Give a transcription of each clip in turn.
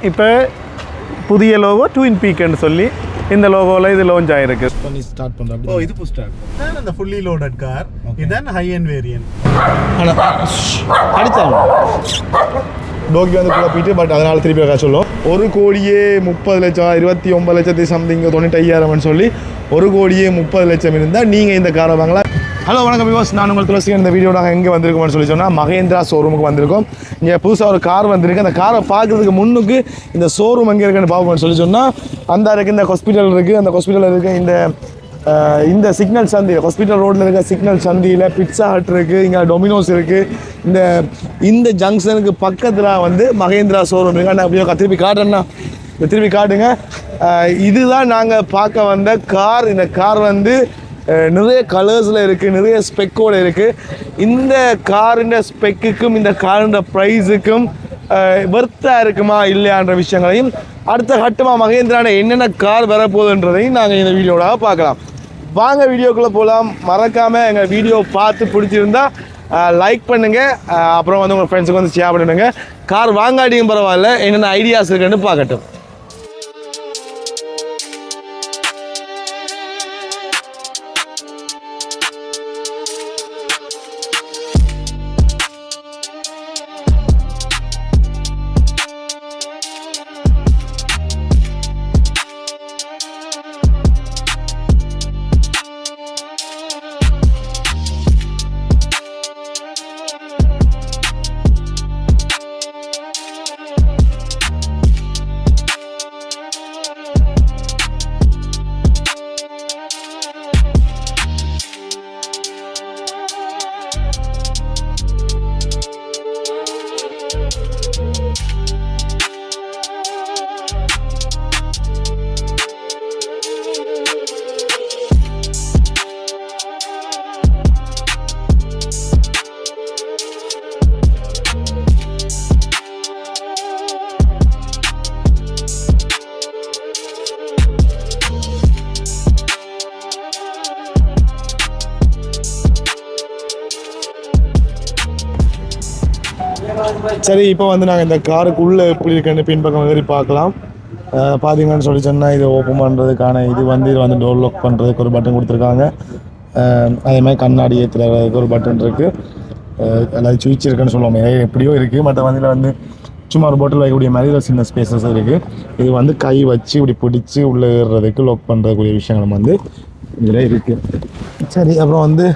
இப்போ புதிய logo twin பீக்னு சொல்லி இந்த லோகோவில் இது லான்ச் ஆயிருக்கு. பண்ணி ஸ்டார்ட் பண்ணுறோம். ஓ இது ஸ்டார்ட் தான் அந்த ஃபுல்லி லோடட் கார். இதுதான் ஹை எண்ட் வேரியன்ட். ஆனால் அடித்தாங்க டோக்கி வந்து குழப்பிட்டு பட் அதனால் திருப்பி வைக்க சொல்லும். 1,30,00,000 29,00,000 சம்திங் 95,000 சொல்லி 1,30,00,000 இருந்தால் நீங்கள் இந்த காரை வாங்கலாம். ஹலோ வணக்கம் பிகாஸ் நான் உங்கள் துளசி. இந்த வீடியோ நாங்கள் எங்கே வந்திருக்கோம்னு சொல்லி சொன்னால் மகேந்திரா ஷோரூமுக்கு வந்திருக்கோம். இங்கே புதுசாக ஒரு கார் வந்திருக்கு. அந்த காரை பார்க்குறதுக்கு முன்னுக்கு இந்த ஷோரூம் எங்கே இருக்குன்னு பார்ப்போம்னு சொல்லி சொன்னால் அந்த இருக்குது, இந்த ஹாஸ்பிட்டல் இருக்குது, அந்த ஹாஸ்பிட்டல் இருக்குது, இந்த சிக்னல் சந்தி ஹாஸ்பிட்டல் ரோட்டில் இருக்க சிக்னல் சந்தியில் பிட்சா ஹட் இருக்குது, இங்கே டொமினோஸ் இருக்குது. இந்த ஜங்ஷனுக்கு பக்கத்தில் வந்து மகேந்திரா ஷோரூம் இருக்குது. நான் அப்படியே திருப்பி காட்டுறேன்னா திருப்பி காட்டுங்க. இதுதான் நாங்கள் பார்க்க வந்த கார். இந்த கார் வந்து நிறைய கலர்ஸில் இருக்குது, நிறைய ஸ்பெக்கோடு இருக்குது. இந்த காரின் ஸ்பெக்குக்கும் இந்த காரின் ப்ரைஸுக்கும் வெர்த்தாக இருக்குமா இல்லையான்ற விஷயங்களையும் அடுத்த கட்டமாக மகேந்திரான என்னென்ன கார் வரப்போகுதுன்றதையும் நாங்கள் இந்த வீடியோவாக பார்க்கலாம். வாங்க வீடியோக்குள்ளே போகலாம். மறக்காமல் எங்கள் வீடியோ பார்த்து பிடிச்சிருந்தா லைக் பண்ணுங்கள். அப்புறம் வந்து உங்கள் ஃப்ரெண்ட்ஸுக்கு வந்து ஷேர் பண்ணுங்க. கார் வாங்காட்டியும் பரவாயில்ல, என்னென்ன ஐடியாஸ் இருக்குன்னு பார்க்கட்டும். சரி, இப்போ வந்து நாங்கள் இந்த காருக்குள்ளே எப்படி இருக்குன்னு பின்பக்கம் ஏறி பார்க்கலாம். பார்த்தீங்கன்னு சொல்லி சொன்னால் இது ஓப்பன் பண்ணுறதுக்கான இது வந்து டோர் லாக் பண்ணுறதுக்கு ஒரு பட்டன் கொடுத்துருக்காங்க. அதே மாதிரி கண்ணாடி ஏற்றுறதுக்கு ஒரு பட்டன் இருக்குது. எல்லாரும் சுவிட்ச் இருக்குன்னு சொல்லுவோம், எப்படியோ இருக்குது. மற்ற வண்டியில் வந்து சும்மா ஒரு பாட்டில் வைக்கக்கூடிய மாதிரி சின்ன ஸ்பேசஸ் இருக்குது. இது வந்து கை வச்சு இப்படி பிடிச்சி உள்ளே ஏறுறதுக்கு லாக் பண்ணுறதுக்குரிய விஷயங்களும் வந்து இதில் இருக்குது. சரி, அப்புறம் வந்து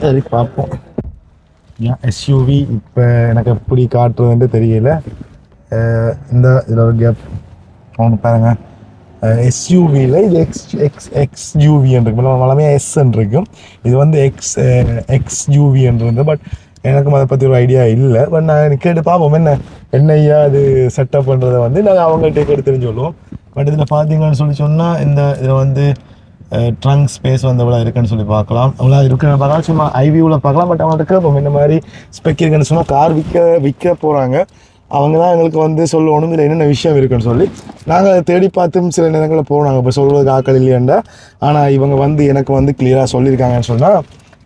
சரி பார்ப்போம். எஸ்யூவி இப்போ எனக்கு எப்படி காட்டுறதுன்ட்டு தெரியல. இதில் ஒரு கேப் ஒன்று பாருங்கள். எஸ்யூவியில் இது எக்ஸ்யூவின்னு இருக்கும், எல்லாமே எஸ்ன்னு இருக்கும். இது வந்து எக்ஸ்யூவின்றது. பட் எனக்கும் அதை பற்றி ஒரு ஐடியா இல்லை. பட் நான் கேட்டு பார்ப்போம் என்னையா அது செட்டப் பண்ணுறதை வந்து நாங்கள் அவங்கள்ட்ட கேட்டு தெரிஞ்சு சொல்லுவோம். பட் இதில் பார்த்தீங்கன்னு சொல்லி சொன்னால் இதில் வந்து ட்ரங்க் ஸ்பேஸ் வந்து எவ்வளோ இருக்குன்னு சொல்லி பார்க்கலாம். அவ்வளோ இருக்குன்னு பார்க்கலாம், சும்மா ஐவியூவில் பார்க்கலாம். பட் அவங்கள்ட்ட கேட்போம் இந்த மாதிரி ஸ்பெக் இருக்குன்னு சொன்னால் கார் விற்க போகிறாங்க. அவங்க தான் எங்களுக்கு வந்து சொல்லணும் இதில் என்னென்ன விஷயம் இருக்குன்னு சொல்லி. நாங்கள் அதை தேடி பார்த்தும் சில நேரங்களில் போனாங்க, இப்போ சொல்கிறதுக்கு ஆக்கள் இல்லையாண்டா. ஆனால் இவங்க வந்து எனக்கு வந்து கிளியராக சொல்லியிருக்காங்கன்னு சொன்னால்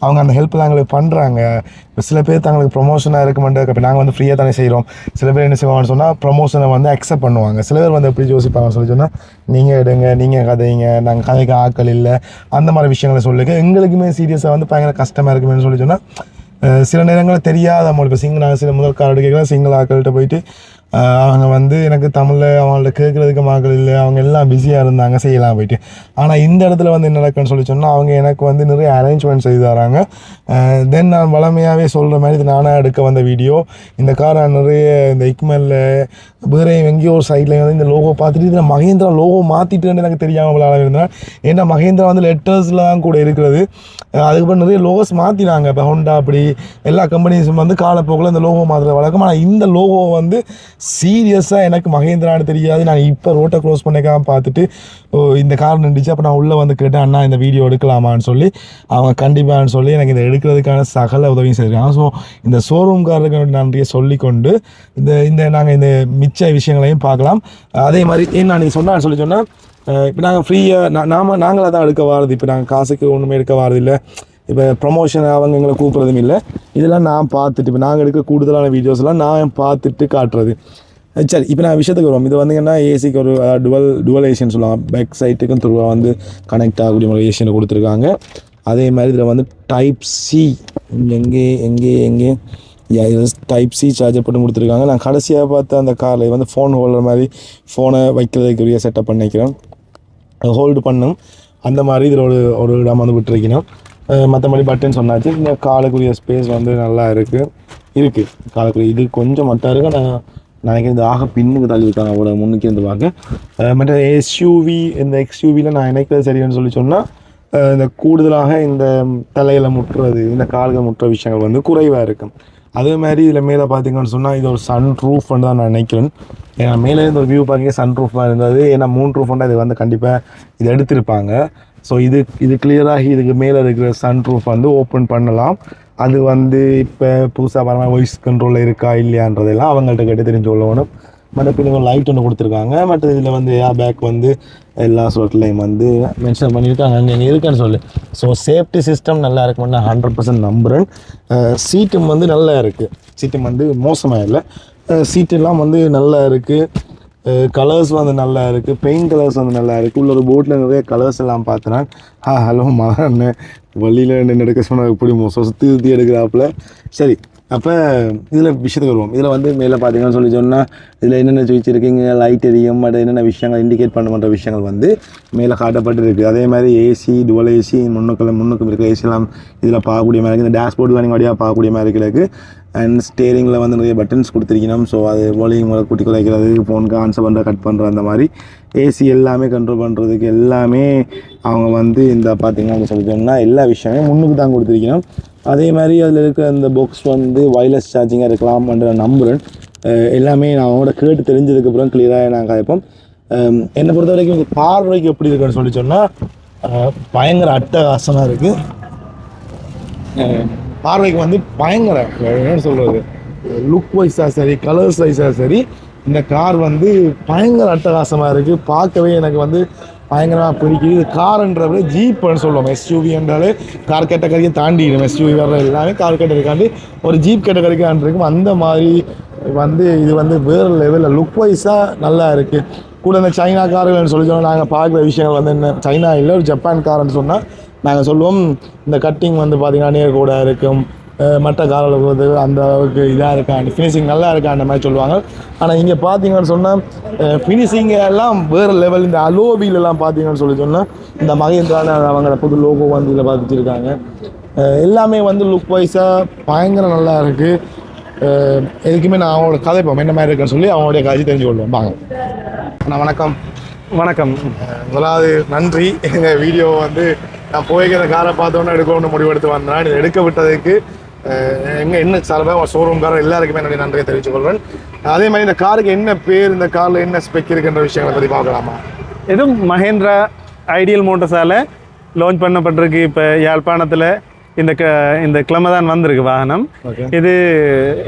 அவங்க அந்த ஹெல்ப் எங்களுக்கு பண்ணுறாங்க. இப்போ சில பேர் தங்களுக்கு ப்ரொமோஷனாக இருக்க மாட்டாங்க. இப்போ நாங்கள் வந்து ஃப்ரீயாக தானே செய்கிறோம். சில பேர் என்ன செய்வாங்கன்னு சொன்னால் ப்ரொமோஷனை வந்து அக்செப்ட் பண்ணுவாங்க. சில பேர் வந்து எப்படி யோசிப்பாங்கன்னு சொல்லி சொன்னால் நீங்கள் எடுங்க, நீங்கள் கதைங்க, நாங்கள் கதைக்கு ஆக்கள் இல்லை, அந்த மாதிரி விஷயங்களை சொல்லுங்க. எங்களுக்குமே சீரியஸாக வந்து பயங்கர கஷ்டமாக இருக்குமேனு சொல்லி சொன்னால் சில நேரங்களில் தெரியாத மொழி. இப்போ நாங்கள் சில முதல் கார்டு கேட்குறேன், சிங்கள ஆக்கள்கிட்ட போயிட்டு அவங்க வந்து எனக்கு தமிழில் அவங்கள்ட்ட கேட்குறதுக்கு மக்கள் இல்லை, அவங்க எல்லாம் பிஸியாக இருந்தாங்க, செய்யலாம் போயிட்டு. ஆனால் இந்த இடத்துல வந்து என்ன நடக்குன்னு சொல்லி சொன்னால் அவங்க எனக்கு வந்து நிறைய அரேஞ்ச்மெண்ட் செய்து தராங்க. தென் நான் வளமையாகவே சொல்கிற மாதிரி இது நானாக எடுக்க வந்த வீடியோ. இந்த காரை நிறைய இந்த இக்மலில் வேறு எங்கேயோ ஒரு சைடில் வந்து இந்த லோகோ பார்த்துட்டு இதில் மகேந்திரா லோகோ மாற்றிட்டுன்னு எனக்கு தெரியாமல் இருந்தேன். ஏன்னா மகேந்திரா வந்து லெட்டர்ஸில் தான் கூட இருக்கிறது. அதுக்கப்புறம் நிறைய லோகோஸ் மாற்றினாங்க. இப்போ ஹோண்டா அப்படி எல்லா கம்பெனிஸும் வந்து காலப்போக்கில் இந்த லோகோ மாற்றுற வழக்கம். ஆனால் இந்த லோகோ வந்து சீரியஸாக எனக்கு மகேந்திரான்னு தெரியாது. நான் இப்போ ரோட்டை க்ளோஸ் பண்ணிக்காமல் பார்த்துட்டு இந்த கார் நின்றுச்சு. அப்போ நான் உள்ளே வந்து கேட்டேன், அண்ணா இந்த வீடியோ எடுக்கலாமான்னு சொல்லி. அவங்க கண்டிப்பான்னு சொல்லி எனக்கு இதை எடுக்கிறதுக்கான சகல உதவியும் செய்திருக்காங்க. ஸோ இந்த ஷோரூம்காரருக்கு நன்றியை சொல்லிக்கொண்டு இந்த நாங்கள் இந்த மிச்ச விஷயங்களையும் பார்க்கலாம். அதே மாதிரி நான் நீங்கள் சொன்னான்னு சொல்லி சொன்னால் இப்போ நாங்கள் ஃப்ரீயாக நாங்களாக தான் எடுக்க வாரது. இப்போ நாங்கள் காசுக்கு ஒன்றுமே எடுக்க வாரது இல்லை. இப்போ ப்ரொமோஷன் அவங்க எங்களை கூப்பிட்றதும் இல்லை. இதெல்லாம் நான் பார்த்துட்டு இப்போ நாங்கள் எடுக்க கூடுதலான வீடியோஸ்லாம் நான் பார்த்துட்டு காட்டுறது. சரி, இப்போ நான் விஷயத்துக்கு வருவோம். இது வந்தீங்கன்னா ஏசிக்கு ஒரு டுவல் ஏசியன் சொல்லலாம். பேக் சைட்டுக்கும் துருவா வந்து கனெக்ட் ஆகக்கூடிய ஒரு ஏசியனை கொடுத்துருக்காங்க. அதே மாதிரி இதில் வந்து டைப் சி எங்கே டைப் சி சார்ஜர் போட்டு கொடுத்துருக்காங்க. நான் கடைசியாக பார்த்த அந்த காரில் வந்து ஃபோன் ஹோல்டர் மாதிரி ஃபோனை வைக்கிறதுக்குரிய செட்டப் பண்ணிக்கிறேன், ஹோல்டு பண்ணும் அந்த மாதிரி இதில் ஒரு இடம் வந்து விட்டுருக்கணும். மற்றபடி பட்டன் சொன்னாச்சு. இந்த காலுக்குரிய ஸ்பேஸ் வந்து நல்லா இருக்குது காலுக்குரிய இது கொஞ்சம் மட்டும் இருக்குது. நான் நினைக்கிறேன் இது ஆக பின்னுக்கு தள்ளியிருக்காங்க அவ்வளோ முன்னுக்கு இருந்து பார்க்க. மற்ற எஸ்யூவி இந்த எக்ஸ்யூவியில் நான் நினைக்கிறது சரின்னு சொல்லி சொன்னால் இந்த கூடுதலாக இந்த தலையில் முட்டுறது இந்த கால்கள் முட்டுற விஷயங்கள் வந்து குறைவாக இருக்கும். அதே மாதிரி இதில் மேலே பார்த்தீங்கன்னு சொன்னால் இது ஒரு சன் ரூஃப்னு தான் நான் நினைக்கிறேன். ஏன்னா மேலே இருந்து ஒரு வியூ பார்க்க சன் ரூஃபாக இருந்தது. ஏன்னா 3 ரூஃப்னா இது வந்து கண்டிப்பாக இது எடுத்திருப்பாங்க. ஸோ இது கிளியராகி இதுக்கு மேலே இருக்கிற சன் ரூஃப் வந்து ஓப்பன் பண்ணலாம். அது வந்து இப்போ புதுசாக வர வாய்ஸ் கண்ட்ரோலில் இருக்கா இல்லையான்றதெல்லாம் அவங்கள்ட்ட கேட்டு தெரிஞ்சு கொள்ளணும். மற்ற பிள்ளைங்க லைட் ஒன்று கொடுத்துருக்காங்க. மற்ற இதில் வந்து ஏர் பேக் வந்து எல்லா ஸ்லோட்லையும் வந்து மென்ஷன் பண்ணியிருக்காங்க, அங்கே இருக்குன்னு சொல்லி. ஸோ சேஃப்டி சிஸ்டம் நல்லா இருக்குன்னு நான் 100% நம்புகிறேன். சீட்டும் வந்து நல்லா இருக்குது, சீட்டும் வந்து மோசமாக இல்லை, சீட்டெல்லாம் வந்து நல்லா இருக்குது. கலர்ஸ் வந்து நல்லா இருக்குது, பெயிண்ட் கலர்ஸ் வந்து நல்லா இருக்குது. உள்ள ஒரு போட்டில் நிறைய கலர்ஸ் எல்லாம் பார்த்தேன். ஹலோ மகன் வழியில் நின்று எடுக்க சொன்னால் எப்படி சுற்றி எடுக்கிறாப்புல. சரி, அப்போ இதில் விஷயத்துக்கு வருவோம். இதில் வந்து மேலே பார்த்தீங்கன்னு சொல்லி சொன்னால் இதில் என்னென்ன வச்சுருக்கீங்க, லைட் எரியும், அது என்னென்ன விஷயங்கள் இண்டிகேட் பண்ணுற விஷயங்கள் வந்து மேலே காட்டப்பட்டு இருக்குது. அதே மாதிரி ஏசி டுவல் ஏசி முன்னுக்கு இருக்கிற ஏசிலாம் இதில் பார்க்கக்கூடிய மாதிரி இருக்குது. இந்த டேஷ்போர்டில் நீங்கள் வழியாக பார்க்கக்கூடிய மாதிரி இருக்குது. அண்ட் ஸ்டேரிங்கில் வந்து நிறைய பட்டன்ஸ் கொடுத்துருக்கணும். ஸோ அது வால்யூம் கூட்டி குறைக்கிறது, ஃபோனுக்கு ஆன்சர் பண்ணுற கட் பண்ணுற அந்த மாதிரி ஏசி எல்லாமே கண்ட்ரோல் பண்ணுறதுக்கு எல்லாமே அவங்க வந்து இந்த பார்த்தீங்கன்னா சொல்லி சொன்னால் எல்லா விஷயமே முன்னுக்கு தான் கொடுத்துருக்கணும். அதே மாதிரி அதில் இருக்கிற அந்த பாக்ஸ் வந்து வயர்லெஸ் சார்ஜிங்காக இருக்கலாம்ன்ற நம்புகிறேன். எல்லாமே நான் அவங்களோட கேட்டு தெரிஞ்சதுக்கப்புறம் கிளியராக நான் கேட்போம். என்னை பொறுத்த வரைக்கும் இந்த பார்வைக்கு எப்படி இருக்குன்னு சொல்லி சொன்னால் பயங்கர அட்டகாசமாக இருக்குது. பார்வைக்கு வந்து பயங்கர என்னன்னு சொல்கிறது, லுக் வைஸாக சரி, கலர்ஸ் வைஸாக சரி, இந்த கார் வந்து பயங்கர அட்டகாசமாக இருக்குது. பார்க்கவே எனக்கு வந்து பயங்கரமாக பிடிக்குது. இது கார்ன்றதை ஜீப்னு சொல்லுவோம். எஸ்யூவி என்றாலே கார் கேட்டகரியும் தாண்டிடும். எஸ்யூவி வர்ற எல்லாமே கார் கேட்டகரிக்காண்டி ஒரு ஜீப் கேட்டகரிக்கான் இருக்கும். அந்த மாதிரி வந்து இது வந்து வேறு லெவலில் லுக் வைஸாக நல்லா இருக்குது. கூட இந்த சைனா கார்கள்னு சொல்லி சொன்னால் நாங்கள் பார்க்குற விஷயங்கள் வந்து என்ன, சைனா இல்லை ஒரு ஜப்பான் கார்ன்னு சொன்னால் நாங்கள் சொல்லுவோம் இந்த கட்டிங் வந்து பார்த்திங்கன்னா நேர் கூட இருக்கும், மற்ற காரில் போது அந்த அளவுக்கு இதாக இருக்காண்டு ஃபினிஷிங் நல்லா இருக்கான்ற மாதிரி சொல்லுவாங்க. ஆனால் இங்கே பார்த்தீங்கன்னு சொன்னால் ஃபினிஷிங் எல்லாம் வேறு லெவல். இந்த அலோவிலெலாம் பார்த்தீங்கன்னு சொல்லி சொன்னால் இந்த மகேந்திரான அவங்கள புது லோகோ வந்து இதில் பார்த்துருக்காங்க. எல்லாமே வந்து லுக் வைஸாக பயங்கர நல்லா இருக்குது. எதுக்குமே நான் அவங்களோட கதைப்போம் என்ன மாதிரி இருக்குன்னு சொல்லி அவங்களுடைய காட்சி தெரிஞ்சு கொள்வோம். வாங்க அண்ணா, வணக்கம். வணக்கம். முதலாவது நன்றி. எங்கள் வீடியோ வந்து நான் போய்க்கிற காரை பார்த்தோன்னே எடுக்கணும்னு முடிவெடுத்து வந்தேன். இது எடுக்க விட்டதுக்கு என்ன சார்பாக ஷோரூம்காரர் எல்லாருக்குமே என்னுடைய நன்றியை தெரிவித்துக்கொள்வேன். அதே மாதிரி இந்த காருக்கு என்ன பேர், இந்த காரில் என்ன ஸ்பெக் இருக்குன்ற விஷயங்களை பற்றி பார்க்கலாமா? இது மஹேந்திரா ஐடியல் மோட்டர்ஸால் லான்ச் பண்ணப்பட்டிருக்கு. இப்போ யாழ்ப்பாணத்தில் இந்த கிழமை தான் வந்திருக்கு வாகனம். இது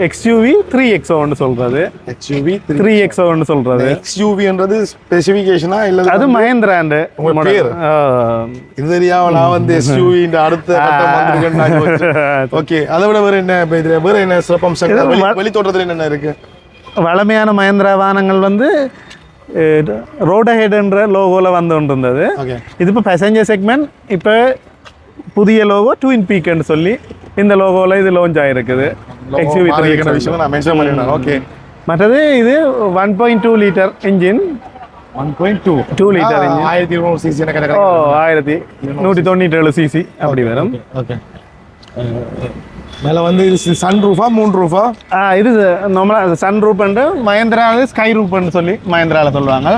எக்ஸ்யூவி 3XO சொல்றது. எக்ஸ்யூவி 3XO சொல்றது. எக்ஸ்யூவின்றது ஸ்பெசிஃபிகேஷனா இல்ல அது மஹேந்திராண்டு பேர்? இது தெரியாம நான் வந்து எஸ்யூவின்ற அடுத்த கட்டம் வந்திருக்கேன். ஓகே, அதை விட வேற என்ன இதுல வேற என்ன சிறப்பம்சங்கள் வெளி தோற்றத்துல என்ன இருக்கு? வளமையான மஹேந்திரா வாகனங்கள் வந்து ரோட் ஹெட்ன்ற லோகோவில் வந்து கொண்டு இருந்தது. இது இப்போ பேசஞ்சர் செக்மெண்ட். இப்போ புதிய லோகோ ட்வின் பீக்னு சொல்லி இந்த லோகோவில் இது லான்ச் ஆகிருக்குது. XUV 3XO. ஓகே. மற்றது இது 1.2 litre engine. 1.2 litre engine, 1200 CC. 1197 CC அப்படி வரும். ஓகே. மேலே வந்து இது சன் ரூஃபா மூன் ரூஃபா? இது நார்மலாக சன் ரூஃப்ண்டு மஹேந்திரா ஸ்கை ரூஃப்னு சொல்லி மஹேந்திராவில் சொல்லுவாங்க.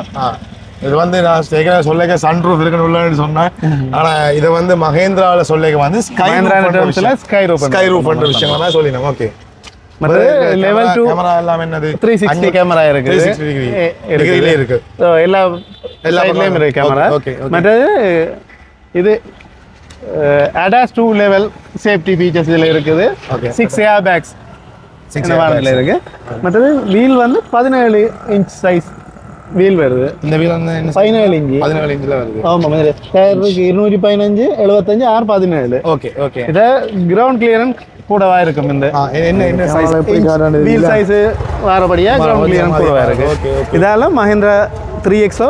இது வந்து நான் சொல்லிக்க சன் ரூஃப் இருக்குன்னு சொன்னேன். ஆனால் இதை வந்து மஹேந்திராவில் சொல்லிக்க வந்து ஸ்கை ரூஃப் விஷயம் தான் சொல்லினேன். ஓகே. மற்ற லெவல் 2 கேமரா எல்லாம் என்னது 360 கேமரா இருக்குது. இருக்கு எல்லா சைட்லயும் இருக்கு கேமரா. மற்றது இது ADAS 2 லெவல் சேஃப்டி ஃபீச்சர்ஸ் இதில் இருக்குது. 6 ஏர் பேக்ஸ் வாகனத்தில் இருக்கு. மற்றது வீல் வந்து 17 இன்ச் சைஸ் வீல் வருது. இந்த வீல் வந்து 17 இன்ச். 17 இன்ச்ல வருது. ஆமாம். டயர் 215 75 6 17. ஓகே. இதை கிரவுண்ட் கிளியரன்ஸ் கூடவா இருக்கும் இந்த என்ன சைஸ் வீல் சைஸ் வாரபடியா கிரவுண்ட் கிளியரன்ஸ் கூடவா இருக்கு. இதால மஹிந்திரா 3XO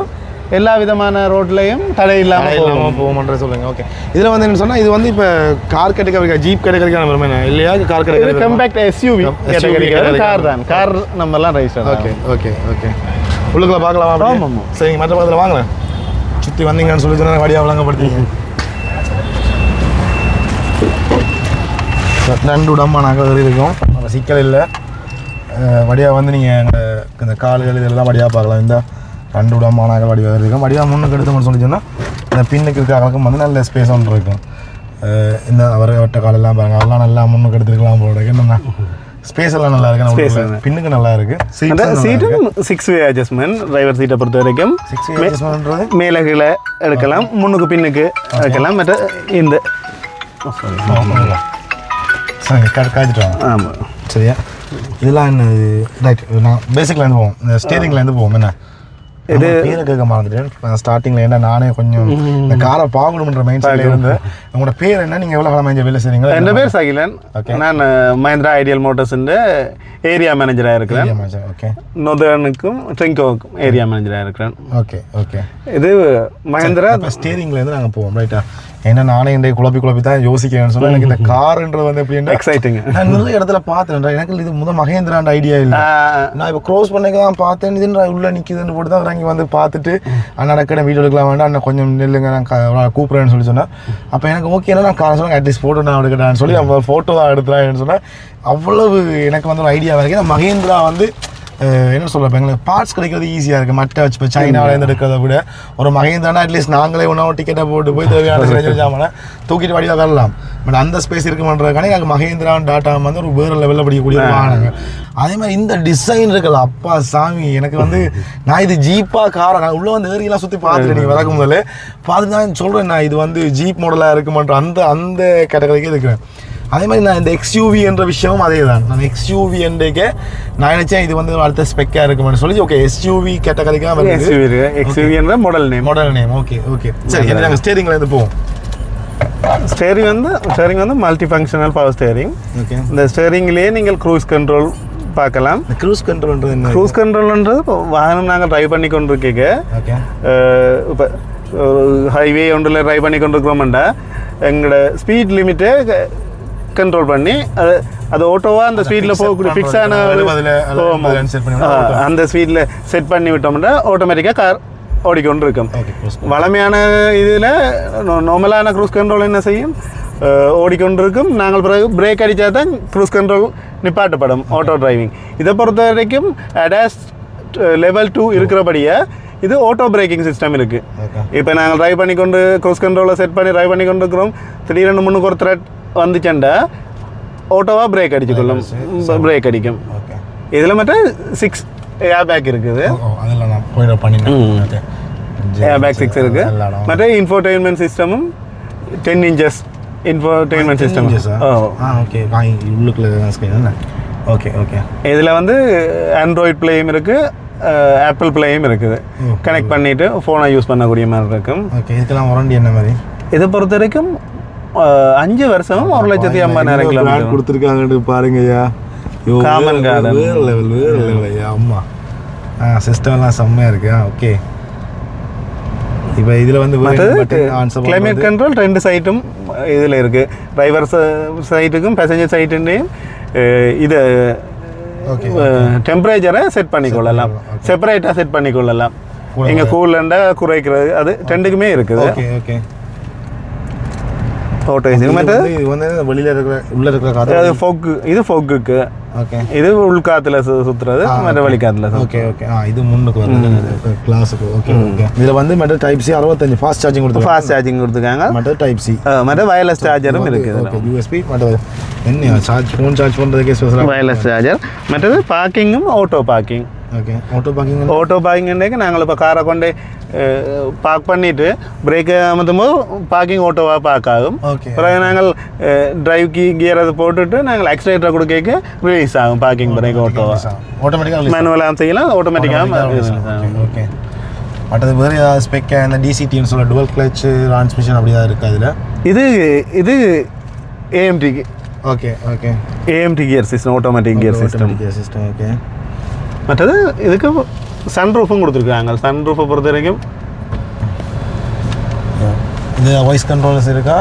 எல்லா விதமான ரோட்லையும் தடை இல்லாமல் போகும்ன்ற சொல்லுங்க. ஓகே, இதில் வந்து என்ன சொன்னால் இது வந்து இப்போ கார் கேட்டகரி ஜீப் கேட்டகரிக்கான வருமானம் இல்லையா? Car category compact SUV category car தான். கார் நம்பர்லாம் ரெஜிஸ்டர். Okay okay okay. உள்ளுக்குள்ள பார்க்கலாமா? ஆமாம். சரி, மற்ற பக்கத்தில் வாங்கலாம். சுற்றி வந்தீங்கன்னு சொல்லி சொன்னால் வடியாக விளங்கப்படுத்திங்க. ரெண்டு உடம்பானாக்கள் இருக்கும், நம்ம சிக்கல் இல்லை. வடியாக வந்து நீங்கள் இந்த கால்கள் இதெல்லாம் வடியாக பார்க்கலாம். இந்த ரெண்டு உடம்பானாக்கள் வடிவாக இருக்கும். வடிவாக முன்னுக்கு எடுத்தோம்னு சொல்லி சொன்னால் இந்த பின்னுக்கு இருக்கிற அளவுக்கு வந்து நல்ல ஸ்பேஸ் ஒன்று இருக்கும். இந்த வட்ட காலெல்லாம் பாருங்கள், அதெல்லாம் நல்லா முன்னுக்கு எடுத்துருக்கலாம் போல இருக்கு. என்னென்னா ஸ்பேஸ் எல்லாம் நல்லா இருக்கு, பின்னுக்கு நல்லா இருக்கு. சீட்டும் 6-way அட்ஜஸ்ட்மெண்ட். டிரைவர் சீட்டை பொறுத்த வரைக்கும் 6-way அட்ஜஸ்ட்மெண்ட் மேலே கீழே எடுக்கலாம், முன்னுக்கு பின்னுக்கு எடுக்கலாம். மற்ற இந்த காய்ச்சிட்டு வாங்க. ஆமாம், சரியா? இதெல்லாம் என்ன ரைட்? நான் பேசிக்லேருந்து போவோம், இந்த ஸ்டேரிங்லேருந்து போவோம். என்ன இது பேரை கேட்க மறந்துட்டேன் ஸ்டார்டிங்கில். ஏன்னா நானே கொஞ்சம் இந்த காரை பார்க்கணுன்ற மைண்ட் செட்டில் இருந்து. உங்களோட பேர் என்ன? நீங்கள் எவ்வளோ காலமாக வேலை செய்றீங்க? என் பேர் சகிலன். நான் மஹிந்திரா ஐடியல் மோட்டர்ஸ் ஏரியா மேனேஜராக இருக்கிறேன். ஓகே. நொதர்னுக்கும் ட்ரிங்கோவுக்கும் ஏரியா மேனேஜராக இருக்கிறேன். Okay okay. இது மஹிந்திரா ஸ்டேரிங்லேருந்து நாங்கள் போவோம். ரைட்டா? ஏன்னா நானே இன்றைய குழப்பி தான் யோசிக்கிறேன்னு சொன்னால் எனக்கு இந்த காருன்றது வந்து எப்படின்னா எக்ஸைட்டிங். நான் நிறைய இடத்துல பார்த்தேன். எனக்கு இது மகேந்திரான்ற ஐடியா இல்லை. நான் இப்போ க்ரோஸ் பண்ணிக்க தான் பார்த்தேன். இதுன்னு உள்ள நிற்கிதுன்னு போட்டு தான் இறங்கி வந்து பார்த்துட்டு நடக்கிற வீடியோ எடுக்கலாம் வேண்டாம், அண்ணன் கொஞ்சம் நெல்லுங்க நான் கூப்பிட்றேன்னு சொல்லி சொன்னேன். அப்போ எனக்கு ஓகேன்னா நான் காரை சொன்னேன் அட்லீஸ்ட் ஃபோட்டோ நான் எடுக்கிறேன்னு சொல்லி நம்ம ஃபோட்டோ தான் எடுத்துறான்னு சொன்னேன். அவ்வளவு எனக்கு வந்து ஒரு ஐடியா வரைக்கும் மகேந்திரா வந்து என்ன சொல்கிறேன், எங்களுக்கு பார்ட்ஸ் கிடைக்கிறது ஈஸியாக இருக்குது. மற்ற வச்சு இப்போ சைனாவிலேருந்து எடுக்கிறத விட ஒரு மகேந்திரானா அட்லீஸ்ட் நாங்களே ஒன்றா டிக்கெட்டை போட்டு போய் தேவையான ஜாமான தூக்கிட்டு வழியாக வரலாம். பட் அந்த ஸ்பேஸ் இருக்குமன்றதுக்கான எனக்கு மகேந்திரான் டாட்டா வந்து ஒரு வேறு லெவலில் படிக்கக்கூடிய வாகனங்கள். அதே மாதிரி இந்த டிசைன் இருக்குல்ல, அப்பா சாமி, எனக்கு வந்து நான் இது ஜீப்பாக காரை நான் உள்ளே வந்து ஏரியெல்லாம் சுற்றி பார்த்துட்டு நீங்கள் வரக்கும் முதல்ல பார்த்துட்டு தான் சொல்கிறேன் நான் இது வந்து ஜீப் மாடலாக இருக்குமன்ற அந்த கேட்டகரிக்கே இருக்கிறேன். அதே மாதிரி நான் இந்த எக்ஸ்யூவி என்ற விஷயமும் அதே தான். நான் எக்ஸ்யூவி என்றே நான் நினைச்சேன் இது வந்து அடுத்த ஸ்பெக்காக இருக்குமென்னு சொல்லி ஓகே எஸ்யூவி கேட்டகரிக்காக வருது. எக்ஸ்யூவி என்ற மாடல் நேம். Okay okay. சரி, நாங்கள் ஸ்டேரிங்லேருந்து போவோம். ஸ்டேரிங் வந்து multi functional power steering. Okay. இந்த ஸ்டேரிங்லேயே நீங்கள் க்ரூஸ் கண்ட்ரோல் பார்க்கலாம். க்ரூஸ் கண்ட்ரோல்ன்றது என்ன? க்ரூஸ் கண்ட்ரோல்ன்றது வாகனம் நாங்கள் ட்ரைவ் பண்ணி கொண்டு இருக்கீங்க. ஓகே. இப்போ ஹைவே ஒன்றில் ட்ரைவ் பண்ணி கொண்டு இருக்கிறோம்டா எங்களோட ஸ்பீட் லிமிட்டை கண்ட்ரோல் பண்ணி அது ஓட்டோவாக அந்த ஸ்பீடில் போகக்கூடிய ஃபிக்ஸான அந்த ஸ்பீடில் செட் பண்ணி விட்டோம்னா ஆட்டோமேட்டிக்காக கார் ஓடிக்கொண்டு இருக்கும். வளமையான இதில் நார்மலான க்ரூஸ் கண்ட்ரோல் என்ன செய்யும், ஓடிக்கொண்டு இருக்கும். நாங்கள் பிறகு பிரேக் அடித்தா தான் க்ரூஸ் கண்ட்ரோல் நிப்பாட்டப்படும் ஆட்டோ டிரைவிங். இதை பொறுத்த வரைக்கும் அடாஸ் லெவல் 2 இருக்கிறபடியே இது ஆட்டோ பிரேக்கிங் சிஸ்டம் இருக்குது. இப்போ நாங்கள் ட்ரைவ் பண்ணி கொண்டு க்ரூஸ் கண்ட்ரோலை செட் பண்ணி ட்ரைவ் பண்ணி கொண்டு இருக்கிறோம். திடீரென்று முன்னுக்கு ஒரு த்ரெட் வந்துச்சண்டா ஆட்டோவாக பிரேக் அடிச்சுக்கொள்ளும், பிரேக் அடிக்கும். இதில் மட்டும் 6 ஏர் பேக் இருக்குது. ஏர் பேக் 6 இருக்குது. மற்ற இன்ஃபோடெயின்மெண்ட் சிஸ்டமும் 10 inches infotainment system. Okay okay. இதில் வந்து ஆண்ட்ராய்ட் பிளேயும் இருக்குது, ஆப்பிள் பிளேயும் இருக்குது. கனெக்ட் பண்ணிவிட்டு ஃபோனை யூஸ் பண்ணக்கூடிய மாதிரி இருக்கும். ஓகே. இதுக்கெல்லாம் வாரண்டி என்ன மாதிரி? இதை பொறுத்த வரைக்கும் 5 வருஷமும் 1,50,000 கிலோமீட்டர் கொடுத்துருக்காங்க பாருங்கய்யா. காமன் கார்டன் வேறு லெவல் ஐயா. அம்மா சிஸ்டம்லாம் செம்மையாக இருக்கு. ஓகே. இப்போ இதில் வந்து கிளைமேட் கண்ட்ரோல் 2 சைட்டும் இதில் இருக்குது. டிரைவர் சைட்டுக்கும் பேசஞ்சர் சைட்டுலேயும் இது டெம்பரேச்சரை செட் பண்ணிக்கொள்ளலாம், செப்பரேட்டாக செட் பண்ணிக்கொள்ளலாம். இங்கே கூலண்டா குறைக்கிறது அது 2க்குமே இருக்குது. Okay okay. ஆட்டோ இது மற்றது இது வந்து வெளியில் இருக்கிற உள்ளே இருக்கிற காற்று அது ஃபோக்கு, இது ஃபோக்குக்கு. ஓகே. இது உள்காத்துல சுற்றுறது, மற்ற வெளிக்காத்துல. Okay okay. இது முன்னுக்கு வருது கிளாஸுக்கு. Okay okay. இதில் வந்து மற்ற டைப் சி 65 ஃபாஸ்ட் சார்ஜிங் கொடுத்துருக்காங்க. மற்ற டைப் சி மற்ற வயர்லெஸ் சார்ஜரும் இருக்குது. ஓகே. யூஎஸ்பி மற்ற என்ன ஃபோன் சார்ஜ் பண்ணுறதுக்கே ஸ்பெஷலாக வயர்லெஸ் சார்ஜர். மற்றது பார்க்கிங்கும் ஆட்டோ பார்க்கிங். ஓகே. ஆட்டோ பார்க்கிங்ன்றக்கு நாங்கள் இப்போ காரை கொண்டு பார்க் பண்ணிவிட்டு பிரேக்கை அமர்த்தும் போது பார்க்கிங் ஆட்டோவாக பார்க் ஆகும். பிறகு நாங்கள் டிரைவ் கியர் அதை போட்டுட்டு நாங்கள் ஆக்சிலேட்டரை கொடுக்க ரிலீஸ் ஆகும் பார்க்கிங் பிரேக் ஆட்டோவாக. ஆட்டோமேட்டிக்காக மேனுவலாக செய்யலாம், ஆட்டோமேட்டிக்காக. ஓகே. மற்றது வேறு ஏதாவது ஸ்பெக்காக இந்த டிசிடின்னு சொல்ல டுவல் கிளச் டிரான்ஸ்மிஷன் அப்படி தான் இருக்குது அதில். இது ஏஎம்டிக்கு okay okay AMT gear system, automatic gear system. Okay. மற்றது இதுக்கு சன்ரூஃபும் கொடுத்துருக்காங்க. சன்ரூஃபை பொறுத்த வரைக்கும் இது வாய்ஸ் கண்ட்ரோல்ஸ் இருக்கா?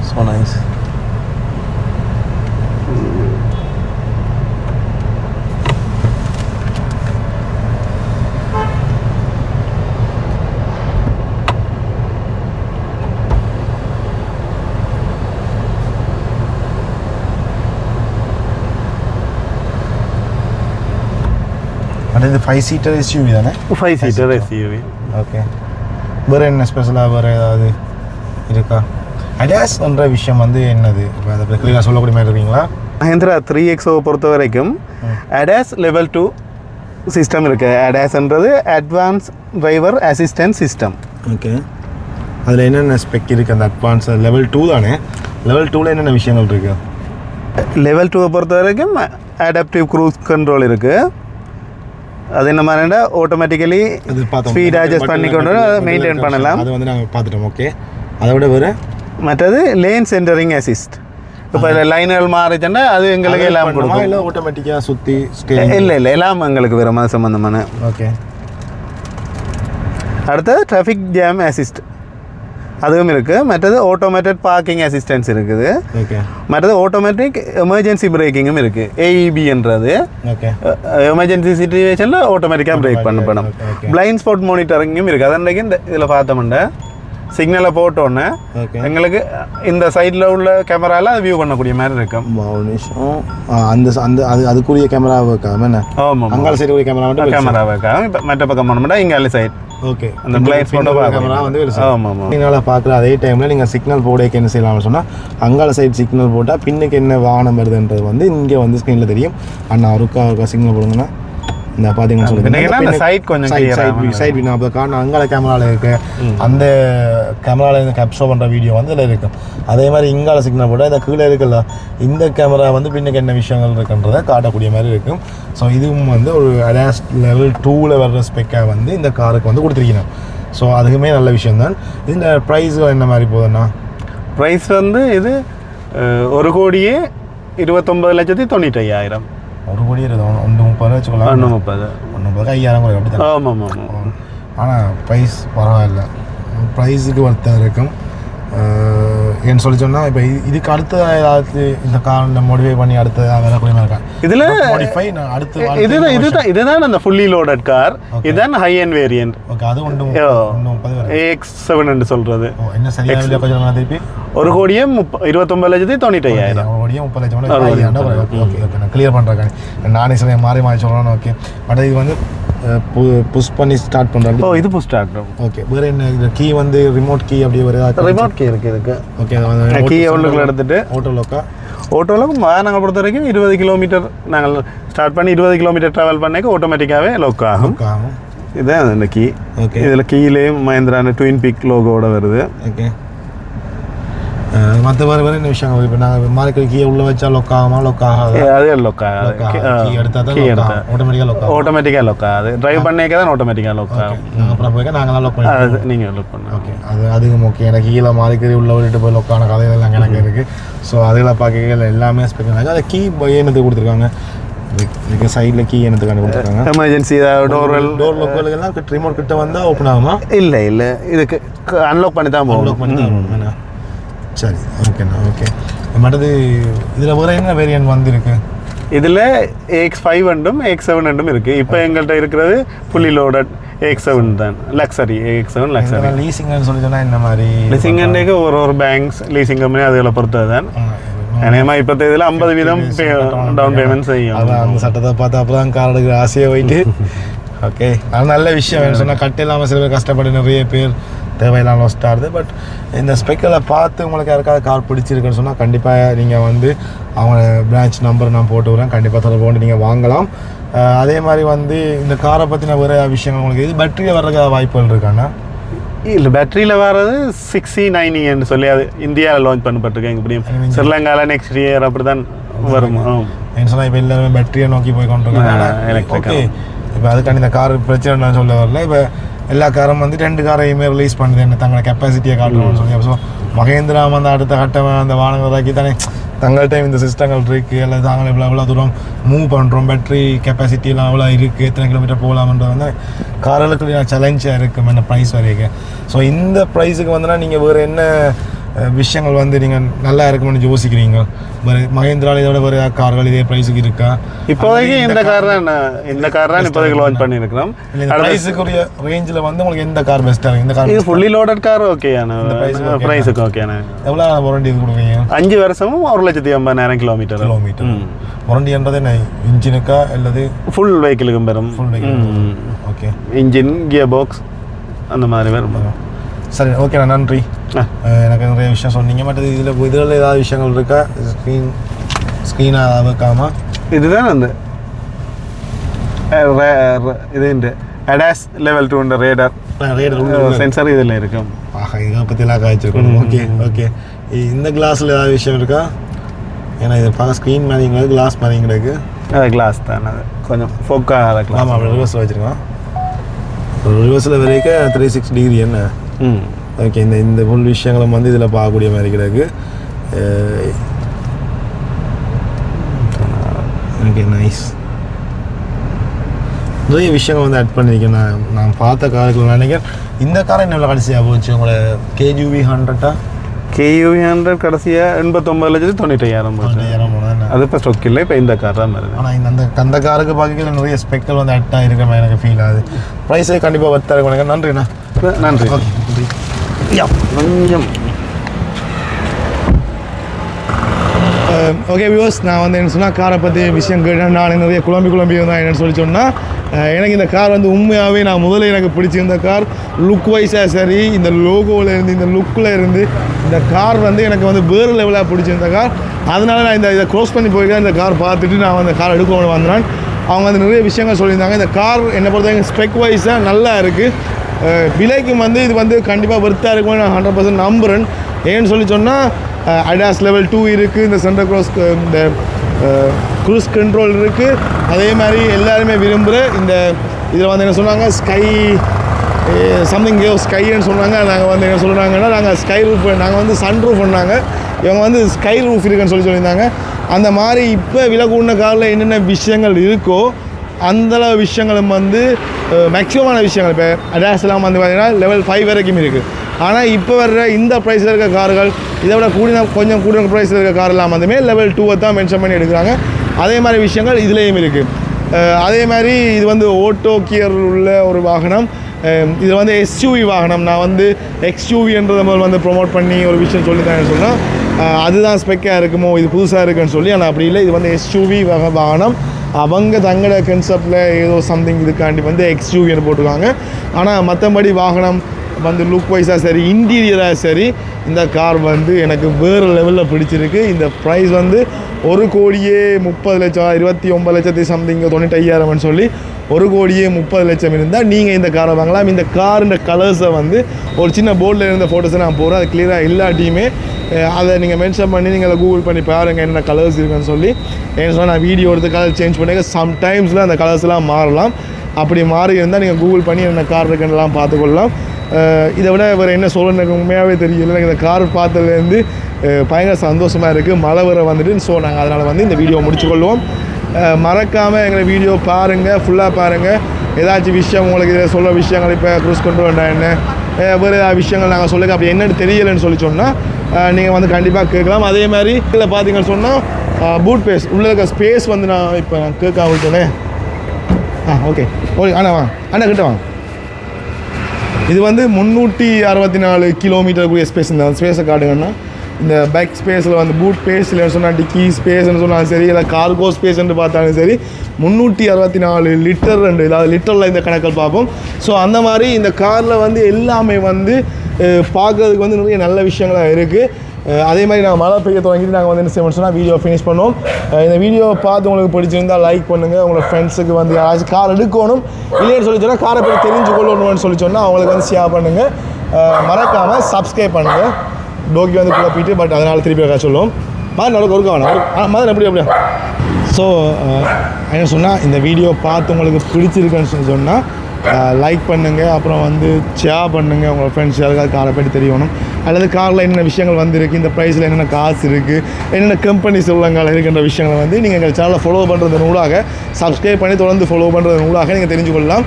So nice. And இது 5-seater SUV தானே? 5-seater SUV. ஓகே. வேறு என்ன ஸ்பெஷலாக வேறு ஏதாவது இருக்கா? அடாஸ்ன்ற விஷயம் வந்து என்னது? இப்போ அதை பற்றி கிளியராக சொல்லக்கூடிய மாதிரி இருக்கீங்களா? மஹிந்திரா 3XO பொறுத்த வரைக்கும் அடாஸ் லெவல் 2 சிஸ்டம் இருக்குது. அடாஸ்ன்றது advance driver assistant system. Okay. அதில் என்னென்ன ஸ்பெக் இருக்குது? அந்த அட்வான்ஸ் லெவல் 2 தானே? லெவல் 2ல் என்னென்ன விஷயங்கள் இருக்குது? லெவல் 2 பொறுத்த வரைக்கும் அடாப்டிவ் க்ரூஸ் கண்ட்ரோல் இருக்குது. அது என்ன மாதிரினா ஆட்டோமேட்டிக்கலி ஸ்பீட் அட்ஜஸ்ட் பண்ணிக்கொண்டு மெயின்டைன் பண்ணலாம். அது வந்து நாங்கள் பார்த்துட்டோம். ஓகே. அதை விட வேறு மற்றது லேன் சென்டரிங் அசிஸ்ட். இப்போ லைன்கள் மாறிச்சுன்னா அது எங்களுக்கு எல்லாம் கொடுக்கும். இல்லை ஆட்டோமேட்டிக்காக சுற்றி இல்லை எல்லாம் எங்களுக்கு வேறு மாதிரி சம்மந்தமான. ஓகே. அடுத்தது டிராஃபிக் ஜாம் அசிஸ்ட் அதுவும் இருக்குது. மற்றது ஆட்டோமேட்டட் பார்க்கிங் அசிஸ்டன்ஸ் இருக்குது. ஓகே. மற்றது ஆட்டோமேட்டிக் எமர்ஜென்சி பிரேக்கிங்கும் இருக்குது. ஏஇபின்றது ஓகே. எமர்ஜென்சி சிச்சுவேஷனில் ஆட்டோமேட்டிக்காக பிரேக் பண்ணப்படும். பிளைண்ட் ஸ்பாட் மானிட்டரிங்கும் இருக்குது. அதன்றைக்கு இந்த இதில் பார்த்தோம்னா சிக்னலை போட்டோன்னே எங்களுக்கு இந்த சைடில் உள்ள கேமராவில் அது வியூ பண்ணக்கூடிய மாதிரி இருக்கும். அந்த அந்த அது அதுக்குரிய கேமரா வைக்காம என்ன? ஆமாம். அங்கால சைடு ஒரு கேமரா மட்டும் கேமரா வைக்காம இப்போ மற்ற பக்கம் பண்ணோம்னா இங்கே சைட். ஓகே. அந்த பிளைண்ட் ஸ்பாட் கேமரா வந்து ஆமாம். நீங்கள் பார்க்குற அதே டைமில் நீங்கள் சிக்னல் போடக்கு என்ன செய்யலாம்னு சொன்னால் அங்கால சைடு சிக்னல் போட்டால் பின்னுக்கு என்ன வாகனம் வருதுன்றது வந்து இங்கே வந்து ஸ்க்ரீனில் தெரியும். அண்ணா ஒருக்கா சிக்னல் போடுங்கன்னா இந்த பார்த்தீங்கன்னு சொல்லுங்கள் சைட் கொஞ்சம் சைட் வினா அப்போ காரணம் அங்கால கேமராவில் இருக்குது. அந்த கேமராவில் இருந்து கேப்சர் பண்ணுற வீடியோ வந்து இதில் இருக்கும். அதே மாதிரி இங்கால சிக்னல் போட்டால் இந்த கீழே இருக்குல்ல இந்த கேமரா வந்து பின்னுக்கு என்ன விஷயங்கள் இருக்குன்றதை காட்டக்கூடிய மாதிரி இருக்கும். ஸோ இதுவும் வந்து ஒரு அடாஸ் லெவல் 2ல் வர்ற ஸ்பெக்காக வந்து இந்த காருக்கு வந்து கொடுத்துருக்கணும். ஸோ அதுக்குமே நல்ல விஷயம்தான். இந்த ப்ரைஸுகள் என்ன மாதிரி போகுதுன்னா? ப்ரைஸ் வந்து இது 1,29,95,000. 1,30,000 வச்சுக்கலாம். 1,30,000 5,000 கூட அப்படி தான். ஆமாம் ஆமாம். ஆனால் ப்ரைஸ் பரவாயில்ல, ப்ரைஸுக்கு ஒருத்தர் இருக்கும். ஏன்னு சொல்லி சொன்னால் இப்போ இதுக்கு அடுத்த ஏதாவது இந்த காரை மாடிஃபை பண்ணி அடுத்த வரக்கூடிய மாதிரி இருக்கா? இதில் மாடிஃபை அடுத்து இதுதான் அந்த ஃபுல்லி லோடட் கார். இதுதான் ஹை அண்ட் வேரியன்ட். ஓகே. அது ஒன்று AX7 சொல்கிறது. என்ன சரியாக கொஞ்சம் திருப்பி 1,29,95,000. 1,30,000 ஓகே ஓகே நான் கிளியர் பண்ணுறேன். நானே சரியாக மாறி சொல்கிறேன். ஓகே. பட் இது வந்து புஷ் பண்ணி ஸ்டார்ட் பண்ணுறேன். இது புஷ் ஸ்டார்ட். ஓகே. வேறு என்ன இது கீ வந்து ரிமோட் கீ அப்படி ஒரு ரிமோட் கீ இருக்குது இதுக்கு. ஓகே. கீ எவ்வளோக்குள்ள எடுத்துகிட்டு ஓட்டோலோக்கு நாங்கள் பொறுத்த வரைக்கும் 20 கிலோமீட்டர் நாங்கள் ஸ்டார்ட் பண்ணி 20 கிலோமீட்டர் ட்ராவல் பண்ணிக்க ஆட்டோமேட்டிக்காகவே லோக் ஆகும். இதுதான் அந்த கீ. ஓகே. இதில் கீழேயும் மஹிந்திரான ட்வின் பிக் லோகோட வருது. ஓகே. மற்ற வேறு என்ன விஷயங்கள் இப்போ நாங்கள் மார்க்கெட் கீயை உள்ளே வச்சா லொக் ஆகுமா? லொக் ஆகாது. அதே லொக் ஆகாது. கீ எடுத்தால் தான் ஆட்டோமேட்டிக்காக லொக் ஆகாது. ட்ரைவ் பண்ணிக்க தான் ஆட்டோமேட்டிக்காக லொக் ஆகும். நாங்கள் அப்புறம் போய் நாங்கள் லொக் பண்ணி அது நீங்கள் லொக் பண்ண. ஓகே. அது அதுக்கு முக்கியம். எனக்கு கீழே மார்க்கெட் உள்ளே விட்டுட்டு போய் லொக் ஆன கதைகள் எனக்கு இருக்குது. ஸோ அதில் பார்க்க எல்லாமே ஸ்பெக்ட். அதை கீ என்னத்துக்கு கொடுத்துருக்காங்க? இதுக்கு சைடில் கீ என்னத்துக்கான கொடுத்துருக்காங்க? எமர்ஜென்சி டோர் லொக்கெல்லாம் ரிமோட் கிட்ட வந்தால் ஓப்பன் ஆகுமா? இல்லை இதுக்கு அன்லாக் பண்ணி தான் அன்லாக் பண்ணி தான் ஆகணும். சரி. ஓகேண்ணா. ஓகே. மற்றது இதில் வேறு என்ன வேரியன்ட் வந்துருக்கு? இதில் AX5 ரெண்டும் AX7 ரெண்டும் இருக்குது. இப்போ எங்கள்கிட்ட இருக்கிறது ஃபுல்லி லோடட் AX7 தான். Luxury AX7 luxury. லீசிங்னு சொல்லி சொன்னால் என்ன மாதிரி? லீசிங்கு ஒரு பேங்க்ஸ் லீசிங் கம்பெனி அதில் பொறுத்தது தான். ஏன்னா இப்போ இதில் 50% டவுன் பேமெண்ட் செய்யும். அந்த சட்டத்தை பார்த்தா அப்போ தான் கார் எடுக்கிற ஆசையை போயிட்டு. ஓகே. அது நல்ல விஷயம். சொன்னால் கட்டு இல்லாமல் சில பேர் கஷ்டப்பட்டு நிறைய பேர் தேவையில்லாம் லாஸ்ட் ஆகுது. பட் இந்த ஸ்பெக்கில் பார்த்து உங்களுக்கு யாருக்காவது கார் பிடிச்சிருக்குன்னு சொன்னால் கண்டிப்பாக நீங்கள் வந்து அவங்க பிரான்ச் நம்பர் நான் போட்டு வரேன். கண்டிப்பாக தொடர்பு கொண்டு நீங்கள் வாங்கலாம். அதே மாதிரி வந்து இந்த காரை பற்றின வேறு விஷயங்கள் உங்களுக்கு இது பேட்டரியில் வர்றதுக்காக வாய்ப்புகள் இருக்காண்ணா? இல்லை பேட்டரியில் வர்றது 6090 சொல்லி அது இந்தியாவில் லான்ச் பண்ணப்பட்டிருக்கேன். இப்படியும் ஸ்ரீலங்காவில் நெக்ஸ்ட் இயர் அப்படி தான் வரும். சொன்னால் இப்போ எல்லாருமே பேட்டரியை நோக்கி போய் கொண்டிருக்காங்க. ஓகே, இப்போ அதுக்காண்டி இந்த கார் பிரச்சனை நான் சொல்ல வரல. இப்போ எல்லா காரும் வந்து 2 காரையுமே ரிலீஸ் பண்ணுது என்ன தங்களோட கெப்பாசிட்டியை காட்டணும்னு சொல்லி. ஸோ மகேந்திரா வந்து அடுத்த கட்டமாக அந்த வாகனங்களாக்கி தானே தங்கள்கிட்ட இந்த சிஸ்டங்கள் இருக்குது, அல்லது தாங்கள் எவ்வளோ தூரம் மூவ் பண்ணுறோம், பேட்டரி கெப்பாசிட்டிலாம் எவ்வளோ இருக்குது, எத்தனை கிலோமீட்டர் போகலாம்ன்றது வந்து கார்களுக்கு சேலஞ்சாக இருக்கும் என்ன ப்ரைஸ் வரைக்கும். ஸோ இந்த ப்ரைஸுக்கு வந்துன்னா நீங்கள் வேறு என்ன விஷயங்கள் வந்து நீங்கள் நல்லா இருக்கும்னு யோசிக்கிறீங்க? மகேந்திராவில் இதோட வேறு கார்கள் இதே ப்ரைஸுக்கு இருக்கா? இப்போதைக்கு இந்த கார் தான் இப்போதைக்கு லான்ச் பண்ணியிருக்கிறோம். ப்ரைஸுக்குரிய ரேஞ்சில் வந்து உங்களுக்கு எந்த கார் பெஸ்ட்டாக இருக்குது? இந்த கார் இது ஃபுல்லி லோடட் கார் ஓகேயான ப்ரைஸுக்கு ஓகேண்ணா. எவ்வளோ வாரண்டி இது கொடுக்குறீங்க? 5 வருஷமும் 1,80,000 கிலோமீட்டர். வாரண்டின்றது என்ன இன்ஜினுக்கா அல்லது ஃபுல் வெஹிக்கிளுக்கும் வரும்? Full vehicle. Okay, engine gear box அந்த மாதிரி வரும். சரி, ஓகேண்ணா, நன்றி. எனக்கு நிறைய விஷயம் சொன்னீங்க. மற்றது இதில் ஏதாவது விஷயங்கள் இருக்கா? ஸ்க்ரீனாக ஏதாவது இருக்காமா? இதுதான் அந்த இது இந்த ADAS level 2 ரேடார் சென்சார் இதில் இருக்கும். இதை பற்றிலாம் காய்ச்சிருக்கணும். ஓகே ஓகே, இந்த கிளாஸில் ஏதாவது விஷயம் இருக்கா? ஏன்னா இது பார்க்க ஸ்க்ரீன் மாதிரி கிளாஸ் மாதிரி கிடக்கு. கிளாஸ் தான் அது கொஞ்சம் ஃபோக்காக கிளாஸ். ஆமாம், அப்படி ரிவர்ஸில் வச்சுருக்கோம். ரிவர்ஸில் வரைக்கும் 360 டிகிரி என்ன. ஓகே, இந்த ஃபுல் விஷயங்களும் வந்து இதில் பார்க்கக்கூடிய மாதிரி கிடக்கு. Okay, nice. நிறைய விஷயங்கள் வந்து ஆட் பண்ணியிருக்கேன். நான் பார்த்த காருக்குள்ள நினைக்கிறேன். இந்த காரை என்ன கடைசியாக போச்சு உங்களோட KUV 100? KUV 100 கடைசியாக 89,95,000 போச்சு. அது இப்போ ஸ்டொக் இல்லை, இப்போ இந்த கார் தான் வருது. ஆனால் அந்த காருக்கு பார்க்க நிறைய ஸ்பெக்கல் வந்து ஆட் ஆகிருக்கிற மாதிரி எனக்கு ஃபீல் ஆகுது. ப்ரைஸே கண்டிப்பாக வர்த்தா இருக்கும். நன்றிண்ணா. நன்றி. கொஞ்சம் ஓகே வியூவர்ஸ், நான் வந்து என்ன சொன்னால் காரை பற்றி விஷயம் கேட்டேன். நான் நிறைய குழம்பி தான் என்னென்னு சொல்லி சொன்னால், எனக்கு இந்த கார் வந்து உண்மையாகவே நான் முதல்ல எனக்கு பிடிச்சிருந்த கார். லுக் வைஸாக சரி, இந்த லோகோவில் இருந்து இந்த லுக்கில் இருந்து இந்த கார் வந்து எனக்கு வந்து வேறு லெவலாக பிடிச்சிருந்த கார். அதனால நான் இதை க்ளோஸ் பண்ணி போயிருக்கேன். இந்த கார் பார்த்துட்டு நான் அந்த கார் எடுக்கணும்னு வந்தேன். அவங்க வந்து நிறைய விஷயங்கள் சொல்லியிருந்தாங்க. இந்த கார் என்னை பொறுத்தவரைக்கும் ஸ்பெக் வைஸாக நல்லா இருக்குது. விலைக்கு வந்து இது வந்து கண்டிப்பாக வர்த்தாக இருக்கும்னு நான் 100% நம்புகிறேன். ஏன்னு சொல்லி சொன்னால் ADAS level 2 இருக்குது, இந்த சென்டர் இந்த க்ரூஸ் கண்ட்ரோல் இருக்குது. அதே மாதிரி எல்லாருமே விரும்புகிற இதில் வந்து என்ன சொன்னாங்க, சம்திங் ஸ்கைன்னு சொன்னாங்க. நாங்கள் வந்து என்ன சொல்கிறாங்கன்னா, நாங்கள் ஸ்கை ரூஃப், நாங்கள் வந்து சன் ரூஃப் பண்ணாங்க. இவங்க வந்து ஸ்கை ரூஃப் இருக்குன்னு சொல்லியிருந்தாங்க. அந்த மாதிரி இப்போ விலை கூடின காரில் என்னென்ன விஷயங்கள் இருக்கோ அந்தளவு விஷயங்களும் வந்து மேக்ஸிமமான விஷயங்கள் இப்போ ADASலாம் வந்து பார்த்திங்கன்னா level 5 வரைக்கும் இருக்குது. ஆனால் இப்போ வர்ற இந்த ப்ரைஸில் இருக்க கார்கள் இதை விட கொஞ்சம் கூடின ப்ரைஸில் இருக்க காரெல்லாம் வந்துமே level 2 தான் மென்ஷன் பண்ணி எடுக்கிறாங்க. அதே மாதிரி விஷயங்கள் இதுலேயும் இருக்குது. அதே மாதிரி இது வந்து ஓட்டோ கியர் உள்ள ஒரு வாகனம். இது வந்து SUV வாகனம். நான் வந்து XUVன்றதை முதல் வந்து ப்ரொமோட் பண்ணி ஒரு விஷயம் சொல்லி தான் சொன்னால் அதுதான் ஸ்பெக்காக இருக்குமோ, இது புதுசாக இருக்குன்னு சொல்லி. ஆனால் அப்படி இல்லை, இது வந்து SUV வாகனம். அவங்க தங்களோட கன்செப்டில் ஏதோ சம்திங் இதுக்காண்டி வந்து XUVன்னு போட்டிருக்காங்க. ஆனால் மற்றபடி வாகனம் வந்து லுக் வைஸாக சரி, இன்டீரியராக சரி, இந்த கார் வந்து எனக்கு வேறு லெவலில் பிடிச்சிருக்கு. இந்த ப்ரைஸ் வந்து 1,30,00,000 29,00,000 சம்திங் 95,000 சொல்லி 1,30,00,000 இருந்தால் நீங்கள் இந்த காரை வாங்கலாம். இந்த காருன்ற கலர்ஸை வந்து ஒரு சின்ன போர்டில் இருந்த ஃபோட்டோஸை நான் போகிறேன். அது கிளியராக இல்லாட்டியுமே அதை நீங்கள் மென்ஷன் பண்ணி நீங்கள் கூகுள் பண்ணி பாருங்கள் என்னென்ன கலர்ஸ் இருக்குன்னு சொல்லி. ஏன்னு சொன்னால் நான் வீடியோ எடுத்து கலர் சேஞ்ச் பண்ணி சம்டைம்ஸில் அந்த கலர்ஸ்லாம் மாறலாம். அப்படி மாறி இருந்தால் நீங்கள் கூகுள் பண்ணி என்ன கார் இருக்குன்னெலாம் பார்த்துக்கொள்ளலாம். இதை விட வேறு என்ன சொல்லணும் எனக்கு உண்மையாகவே தெரியல. எனக்கு இந்த கார் பார்த்ததுலேருந்து பயங்கர சந்தோஷமாக இருக்குது. மழை வர வந்துட்டு. ஸோ நாங்கள் அதனால் வந்து இந்த வீடியோ முடிச்சுக்கொள்வோம். மறக்காமல் எங்களை வீடியோ பாருங்கள், ஃபுல்லாக பாருங்கள். ஏதாச்சும் விஷயம் உங்களுக்கு இதில் சொல்கிற விஷயங்கள், இப்போ க்ரூஸ் கண்ட்ரோல் என்ன வேறு ஏதாவது விஷயங்கள் நாங்கள் சொல்லுங்கள், அப்படி என்னென்னு தெரியலைன்னு சொல்லி சொன்னால் நீங்கள் வந்து கண்டிப்பாக கேட்கலாம். அதே மாதிரி இதில் பார்த்தீங்கன்னு சொன்னால் பூட் பேஸ் உள்ளே இருக்க ஸ்பேஸ் வந்து நான் இப்போ நான் கேட்க விட்டேனே. ஓகே அண்ணா வாங்க, அண்ணா கிட்ட வாங்க. இது வந்து 364 கிலோமீட்டருக்குரிய ஸ்பேஸ். இந்த ஸ்பேஸை காட்டுங்கன்னா இந்த பேக் ஸ்பேஸில் வந்து பூட் ஸ்பேஸ் இல்லைன்னு சொன்னால் டிக்கி ஸ்பேஸ்ன்னு சொன்னாலும் சரி, இல்லை கார்கோ ஸ்பேஸ்ன்னு பார்த்தாலும் சரி, 364 லிட்டர் ஏதாவது லிட்டரில் இந்த கணக்கில் பார்ப்போம். ஸோ அந்த மாதிரி இந்த காரில் வந்து எல்லாமே வந்து பார்க்குறதுக்கு வந்து நிறைய நல்ல விஷயங்களாக இருக்குது. அதே மாதிரி நாங்கள் மழை பெய்ய தொடங்கிட்டு நாங்கள் வந்து என்ன செய்வோம்னு சொன்னால் வீடியோ ஃபினிஷ் பண்ணுவோம். இந்த வீடியோ பார்த்து உங்களுக்கு பிடிச்சிருந்தால் லைக் பண்ணுங்கள். உங்களோட ஃப்ரெண்ட்ஸுக்கு வந்து யாராச்சும் கார் எடுக்கணும் இல்லைன்னு சொல்லி சொன்னால் காரை பற்றி தெரிஞ்சு கொள்ளணும்னு சொல்லி சொன்னால் அவங்களுக்கு வந்து ஷேர் பண்ணுங்கள். மறக்காமல் சப்ஸ்கிரைப் பண்ணுங்கள். டோக்கி வந்து குழப்பிட்டு பட் அதனால் திருப்பி சொல்லுவோம். மாதிரி நடக்க ஒருக்க வேணாம் மாதிரி அப்படியா. ஸோ என்ன சொன்னால் இந்த வீடியோ பார்த்து உங்களுக்கு பிடிச்சிருக்குன்னு சொல்லி சொன்னால் லைக் பண்ணுங்கள். அப்புறம் வந்து ஷேர் பண்ணுங்கள். உங்கள் ஃப்ரெண்ட்ஸ் யாருக்காவது காரை பற்றி தெரியணும் அல்லது காரில் என்னென்ன விஷயங்கள் வந்துருக்கு, இந்த ப்ரைஸில் என்னென்ன காசு இருக்குது, என்னென்ன கம்பெனிஸ் உள்ளங்கால இருக்கின்ற விஷயங்களை வந்து நீங்கள் எங்கள் சேனலை ஃபாலோ பண்ணுறது நூலாக சப்ஸ்கிரைப் பண்ணி தொடர்ந்து ஃபாலோ பண்ணுறது நூலாக நீங்கள் தெரிஞ்சு கொள்ளலாம்.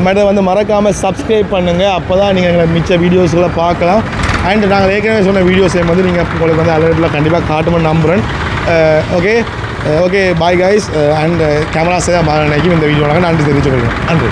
மேடம் வந்து மறக்காமல் சப்ஸ்கிரைப் பண்ணுங்கள். அப்போ தான் நீங்கள் எங்களை மிச்ச வீடியோஸ்களை பார்க்கலாம். அண்ட் நாங்கள் ஏற்கனவே சொன்ன வீடியோஸையும் வந்து நீங்கள் உங்களுக்கு வந்து அலர்ட்டில் கண்டிப்பாக காட்டுமென்னு நம்புகிறேன். Okay bye guys. And camera செய்ய மாறனைக்கும் இந்த வீடியோனாக நன்றி தெரிவித்துக்கொள்கிறேன். நன்றி.